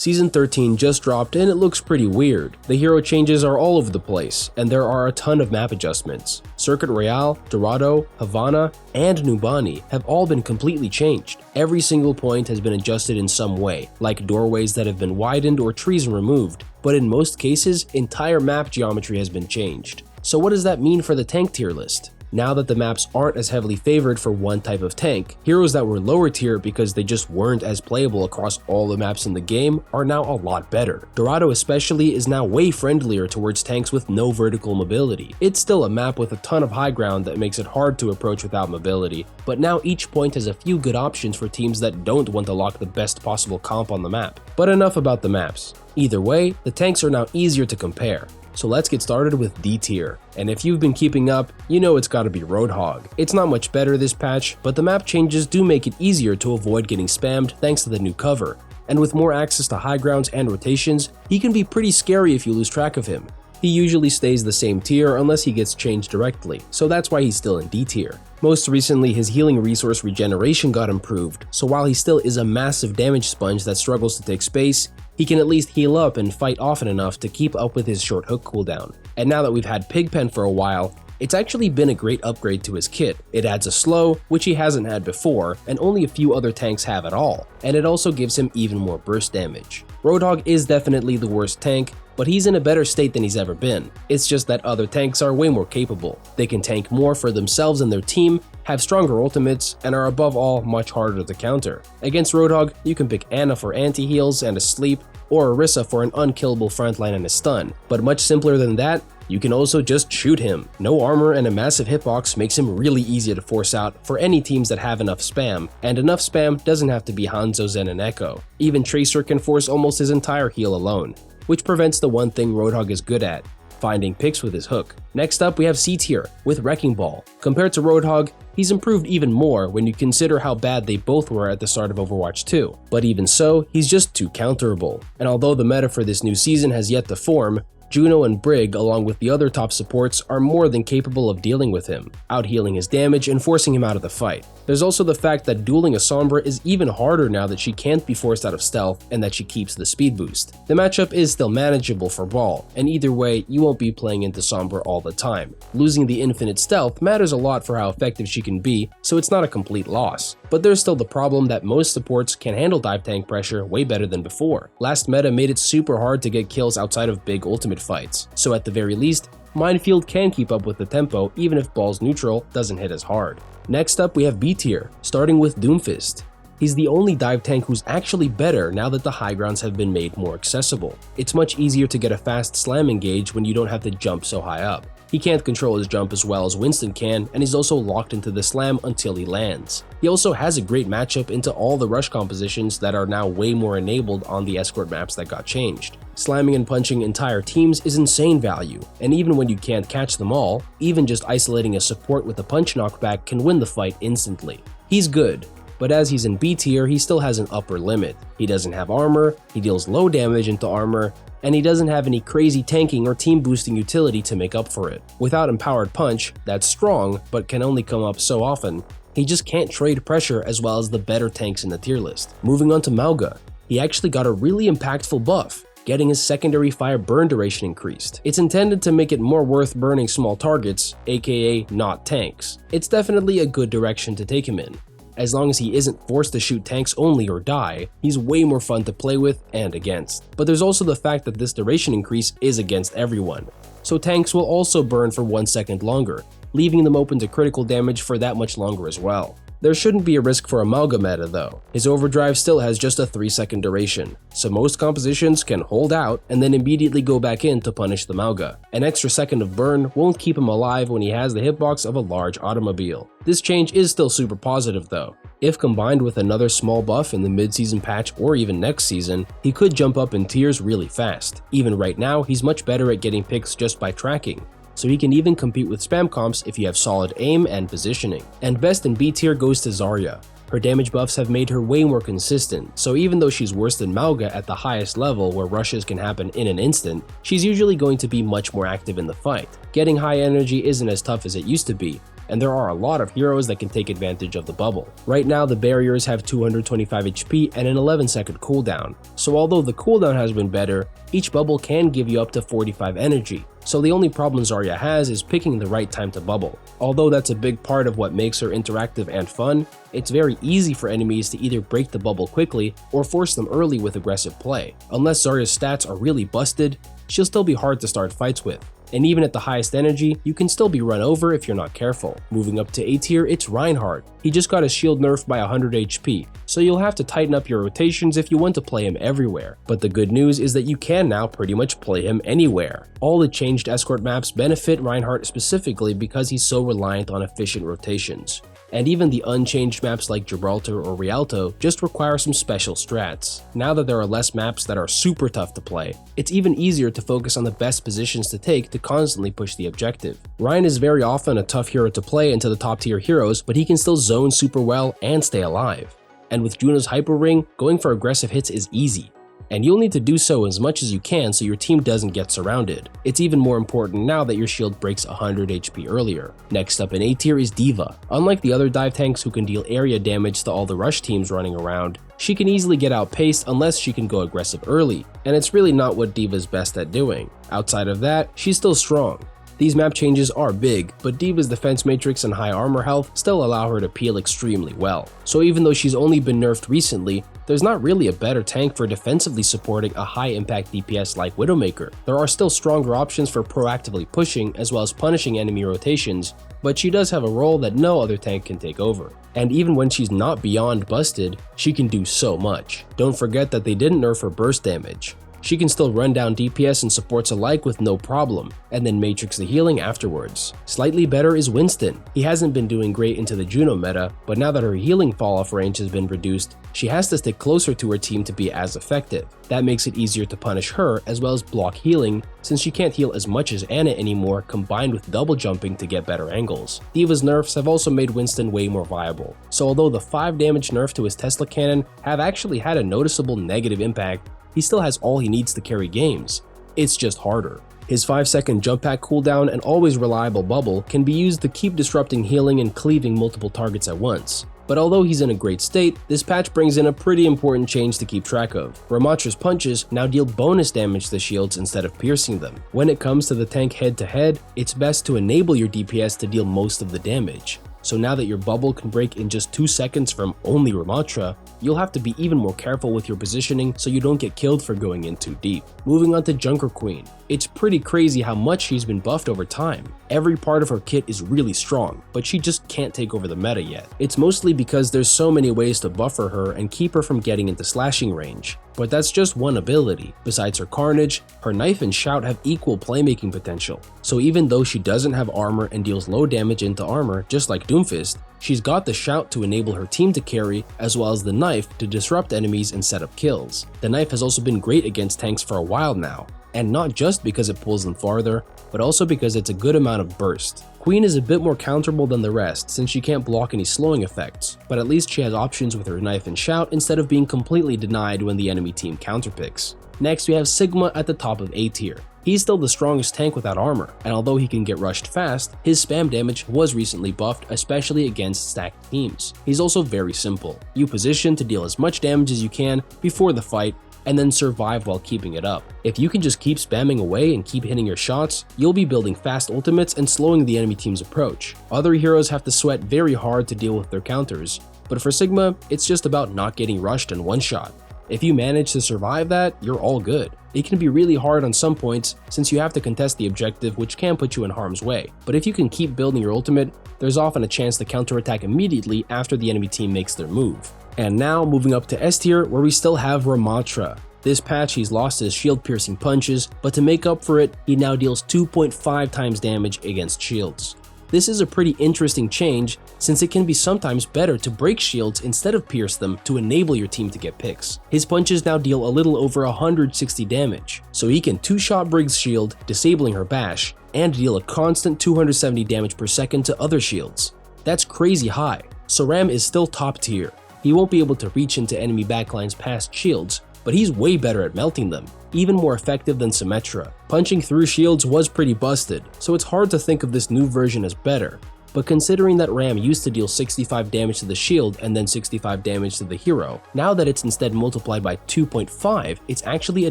Season 13 just dropped and it looks pretty weird. The hero changes are all over the place, and there are a ton of map adjustments. Circuit Royale, Dorado, Havana, and Nubani have all been completely changed. Every single point has been adjusted in some way, like doorways that have been widened or trees removed, but in most cases, entire map geometry has been changed. So what does that mean for the tank tier list? Now that the maps aren't as heavily favored for one type of tank, heroes that were lower tier because they just weren't as playable across all the maps in the game are now a lot better. Dorado especially is now way friendlier towards tanks with no vertical mobility. It's still a map with a ton of high ground that makes it hard to approach without mobility, but now each point has a few good options for teams that don't want to lock the best possible comp on the map. But enough about the maps. Either way, the tanks are now easier to compare. So let's get started with D tier. And if you've been keeping up, you know it's gotta be Roadhog. It's not much better this patch, but the map changes do make it easier to avoid getting spammed thanks to the new cover. And with more access to high grounds and rotations, he can be pretty scary if you lose track of him. He usually stays the same tier unless he gets changed directly, so that's why he's still in D tier. Most recently, his healing resource regeneration got improved, so while he still is a massive damage sponge that struggles to take space, he can at least heal up and fight often enough to keep up with his short hook cooldown. And now that we've had Pigpen for a while, it's actually been a great upgrade to his kit. It adds a slow, which he hasn't had before, and only a few other tanks have at all, and it also gives him even more burst damage. Roadhog is definitely the worst tank, but he's in a better state than he's ever been. It's just that other tanks are way more capable. They can tank more for themselves and their team, have stronger ultimates, and are above all much harder to counter. Against Roadhog, you can pick Ana for anti-heals and a sleep, or Orisa for an unkillable frontline and a stun. But much simpler than that, you can also just shoot him. No armor and a massive hitbox makes him really easy to force out for any teams that have enough spam, and enough spam doesn't have to be Hanzo, Zen, and Echo. Even Tracer can force almost his entire heal alone, which prevents the one thing Roadhog is good at, finding picks with his hook. Next up, we have C tier with Wrecking Ball. Compared to Roadhog, he's improved even more when you consider how bad they both were at the start of Overwatch 2. But even so, he's just too counterable. And although the meta for this new season has yet to form, Juno and Brig, along with the other top supports, are more than capable of dealing with him, out-healing his damage and forcing him out of the fight. There's also the fact that dueling a Sombra is even harder now that she can't be forced out of stealth and that she keeps the speed boost. The matchup is still manageable for Ball, and either way, you won't be playing into Sombra all the time. Losing the infinite stealth matters a lot for how effective she can be, so it's not a complete loss. But there's still the problem that most supports can handle dive tank pressure way better than before. Last meta made it super hard to get kills outside of big ultimate fights, so at the very least, Minefield can keep up with the tempo even if Ball's neutral doesn't hit as hard. Next up, we have B tier, starting with Doomfist. He's the only dive tank who's actually better now that the high grounds have been made more accessible. It's much easier to get a fast slam engage when you don't have to jump so high up. He can't control his jump as well as Winston can, and he's also locked into the slam until he lands. He also has a great matchup into all the rush compositions that are now way more enabled on the escort maps that got changed. Slamming and punching entire teams is insane value, and even when you can't catch them all, even just isolating a support with a punch knockback can win the fight instantly. He's good, but as he's in B tier, he still has an upper limit. He doesn't have armor, he deals low damage into armor, and he doesn't have any crazy tanking or team boosting utility to make up for it. Without Empowered Punch, that's strong, but can only come up so often, he just can't trade pressure as well as the better tanks in the tier list. Moving on to Malga, he actually got a really impactful buff, getting his secondary fire burn duration increased. It's intended to make it more worth burning small targets, aka not tanks. It's definitely a good direction to take him in. As long as he isn't forced to shoot tanks only or die, he's way more fun to play with and against. But there's also the fact that this duration increase is against everyone, so tanks will also burn for 1 second longer, leaving them open to critical damage for that much longer as well. There shouldn't be a risk for a Malga meta though. His overdrive still has just a 3-second duration, so most compositions can hold out and then immediately go back in to punish the Malga. An extra second of burn won't keep him alive when he has the hitbox of a large automobile. This change is still super positive though. If combined with another small buff in the mid-season patch or even next season, he could jump up in tiers really fast. Even right now, he's much better at getting picks just by tracking, so he can even compete with spam comps if you have solid aim and positioning. And best in B tier goes to Zarya. Her damage buffs have made her way more consistent, so even though she's worse than Malga at the highest level where rushes can happen in an instant, she's usually going to be much more active in the fight. Getting high energy isn't as tough as it used to be, and there are a lot of heroes that can take advantage of the bubble. Right now, the barriers have 225 HP and an 11-second cooldown, so although the cooldown has been better, each bubble can give you up to 45 energy. So the only problem Zarya has is picking the right time to bubble. Although that's a big part of what makes her interactive and fun, it's very easy for enemies to either break the bubble quickly or force them early with aggressive play. Unless Zarya's stats are really busted, she'll still be hard to start fights with. And even at the highest energy, you can still be run over if you're not careful. Moving up to A tier, it's Reinhardt. He just got his shield nerfed by 100 HP, so you'll have to tighten up your rotations if you want to play him everywhere. But the good news is that you can now pretty much play him anywhere. All the changed escort maps benefit Reinhardt specifically because he's so reliant on efficient rotations. And even the unchanged maps like Gibraltar or Rialto just require some special strats. Now that there are less maps that are super tough to play, it's even easier to focus on the best positions to take to constantly push the objective. Ryan is very often a tough hero to play into the top tier heroes, but he can still zone super well and stay alive. And with Juno's Hyper Ring, going for aggressive hits is easy. And you'll need to do so as much as you can so your team doesn't get surrounded. It's even more important now that your shield breaks 100 HP earlier. Next up in A tier is Diva. Unlike the other dive tanks who can deal area damage to all the rush teams running around, she can easily get outpaced unless she can go aggressive early, and it's really not what Diva's best at doing. Outside of that, she's still strong. These map changes are big, but Diva's defense matrix and high armor health still allow her to peel extremely well. So even though she's only been nerfed recently, there's not really a better tank for defensively supporting a high impact DPS like Widowmaker. There are still stronger options for proactively pushing as well as punishing enemy rotations, but she does have a role that no other tank can take over. And even when she's not beyond busted, she can do so much. Don't forget that they didn't nerf her burst damage. She can still run down DPS and supports alike with no problem, and then matrix the healing afterwards. Slightly better is Winston. He hasn't been doing great into the Juno meta, but now that her healing fall-off range has been reduced, she has to stick closer to her team to be as effective. That makes it easier to punish her as well as block healing, since she can't heal as much as Anna anymore combined with double jumping to get better angles. Diva's nerfs have also made Winston way more viable, so although the 5 damage nerf to his Tesla cannon have actually had a noticeable negative impact, he still has all he needs to carry games. It's just harder. His 5-second jump pack cooldown and always reliable bubble can be used to keep disrupting healing and cleaving multiple targets at once. But although he's in a great state, this patch brings in a pretty important change to keep track of. Ramatra's punches now deal bonus damage to shields instead of piercing them. When it comes to the tank head-to-head, it's best to enable your DPS to deal most of the damage. So now that your bubble can break in just 2 seconds from only Ramatra, you'll have to be even more careful with your positioning so you don't get killed for going in too deep. Moving on to Junker Queen. It's pretty crazy how much she's been buffed over time. Every part of her kit is really strong, but she just can't take over the meta yet. It's mostly because there's so many ways to buffer her and keep her from getting into slashing range. But that's just one ability. Besides her carnage, her knife and shout have equal playmaking potential. So even though she doesn't have armor and deals low damage into armor just like Doomfist, she's got the shout to enable her team to carry, as well as the knife to disrupt enemies and set up kills. The knife has also been great against tanks for a while now, and not just because it pulls them farther, but also because it's a good amount of burst. Queen is a bit more counterable than the rest since she can't block any slowing effects, but at least she has options with her knife and shout instead of being completely denied when the enemy team counterpicks. Next we have Sigma at the top of A tier. He's still the strongest tank without armor, and although he can get rushed fast, his spam damage was recently buffed, especially against stacked teams. He's also very simple. You position to deal as much damage as you can before the fight, and then survive while keeping it up. If you can just keep spamming away and keep hitting your shots, you'll be building fast ultimates and slowing the enemy team's approach. Other heroes have to sweat very hard to deal with their counters, but for Sigma, it's just about not getting rushed and one-shot. If you manage to survive that, you're all good. It can be really hard on some points since you have to contest the objective, which can put you in harm's way. But if you can keep building your ultimate, there's often a chance to counterattack immediately after the enemy team makes their move. And now moving up to S tier, where we still have Ramatra. This patch he's lost his shield piercing punches, but to make up for it, he now deals 2.5 times damage against shields. This is a pretty interesting change since it can be sometimes better to break shields instead of pierce them to enable your team to get picks. His punches now deal a little over 160 damage, so he can 2-shot Briggs' shield, disabling her bash, and deal a constant 270 damage per second to other shields. That's crazy high, so Ram is still top tier. He won't be able to reach into enemy backlines past shields, but he's way better at melting them, even more effective than Symmetra. Punching through shields was pretty busted, so it's hard to think of this new version as better. but considering that Ram used to deal 65 damage to the shield and then 65 damage to the hero, now that it's instead multiplied by 2.5, it's actually a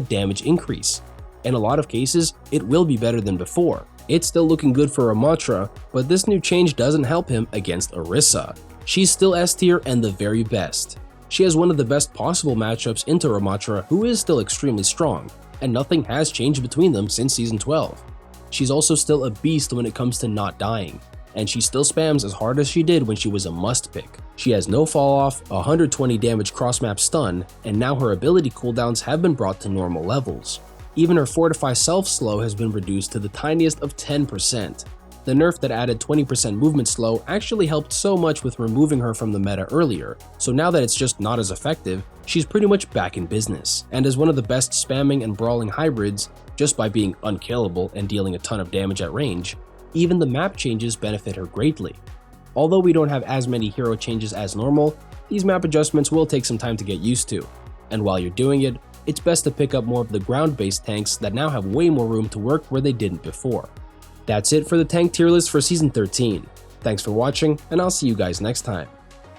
damage increase. In a lot of cases, it will be better than before. It's still looking good for Ramattra, but this new change doesn't help him against Orisa. She's still S tier and the very best. She has one of the best possible matchups into Ramattra, who is still extremely strong, and nothing has changed between them since Season 12. She's also still a beast when it comes to not dying, and she still spams as hard as she did when she was a must pick. She has no fall off, 120 damage cross-map stun, and now her ability cooldowns have been brought to normal levels. Even her Fortify self-slow has been reduced to the tiniest of 10%. The nerf that added 20% movement slow actually helped so much with removing her from the meta earlier, so now that it's just not as effective, she's pretty much back in business, and is one of the best spamming and brawling hybrids just by being unkillable and dealing a ton of damage at range. Even the map changes benefit her greatly. Although we don't have as many hero changes as normal, these map adjustments will take some time to get used to, and while you're doing it, it's best to pick up more of the ground-based tanks that now have way more room to work where they didn't before. That's it for the tank tier list for Season 13. Thanks for watching, and I'll see you guys next time.